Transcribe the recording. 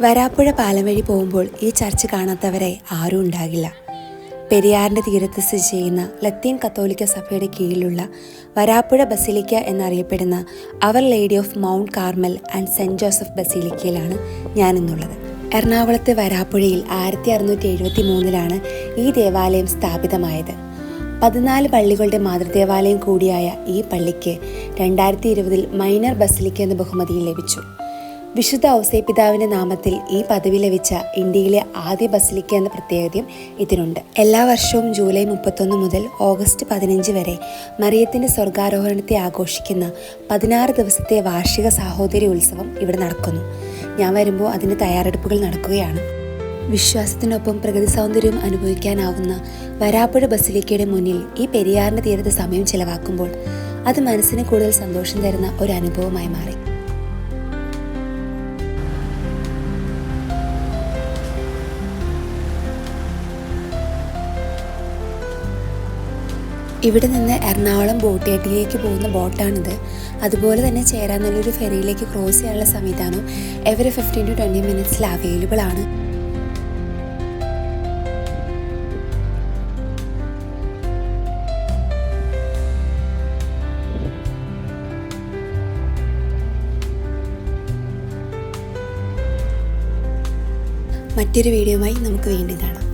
വരാപ്പുഴ പാലം വഴി പോകുമ്പോൾ ഈ ചർച്ച് കാണാത്തവരെ ആരും ഉണ്ടാകില്ല. പെരിയാറിൻ്റെ തീരത്ത് സ്ഥിതി ചെയ്യുന്ന ലത്തീൻ കത്തോലിക്ക സഭയുടെ കീഴിലുള്ള വരാപ്പുഴ ബസിലിക്ക എന്നറിയപ്പെടുന്ന our lady of mount Carmel and saint Joseph ബസിലിക്കയിലാണ് ഞാനിന്നുള്ളത്. എറണാകുളത്തെ വരാപ്പുഴയിൽ 1673 ഈ ദേവാലയം സ്ഥാപിതമായത്. 14 പള്ളികളുടെ മാതൃദേവാലയം കൂടിയായ ഈ പള്ളിക്ക് 2020 മൈനർ ബസിലിക്ക എന്ന ബഹുമതിയും ലഭിച്ചു. വിശുദ്ധ ഔസേപ്പിതാവിൻ്റെ നാമത്തിൽ ഈ പദവി ലഭിച്ച ഇന്ത്യയിലെ ആദ്യ ബസിലിക്ക എന്ന പ്രത്യേകതയും ഇതിനുണ്ട്. എല്ലാ വർഷവും ജൂലൈ 31 മുതൽ ഓഗസ്റ്റ് 15 വരെ മറിയത്തിൻ്റെ സ്വർഗാരോഹണത്തെ ആഘോഷിക്കുന്ന 16 ദിവസത്തെ വാർഷിക സാഹോദര്യ ഉത്സവം ഇവിടെ നടക്കുന്നു. ഞാൻ വരുമ്പോൾ അതിൻ്റെ തയ്യാറെടുപ്പുകൾ നടക്കുകയാണ്. വിശ്വാസത്തിനൊപ്പം പ്രകൃതി സൗന്ദര്യവും അനുഭവിക്കാനാവുന്ന വരാപ്പുഴ ബസിലിക്കയുടെ മുന്നിൽ ഈ പെരിയാറിൻ്റെ തീരത്ത് സമയം ചിലവാക്കുമ്പോൾ അത് മനസ്സിന് കൂടുതൽ സന്തോഷം തരുന്ന ഒരു അനുഭവമായി മാറി. ഇവിടെ നിന്ന് എറണാകുളം ബോട്ടിയാട്ടിലേക്ക് പോകുന്ന ബോട്ടാണിത്. അതുപോലെ തന്നെ ചേരാനല്ലൊരു ഫെറിയിലേക്ക് ക്രോസ് ചെയ്യാനുള്ള സംവിധാനം എവറി 15 to 20 മിനിറ്റ്സിൽ അവൈലബിൾ ആണ്. മറ്റൊരു വീഡിയോയുമായി നമുക്ക് വീണ്ടും കാണാം.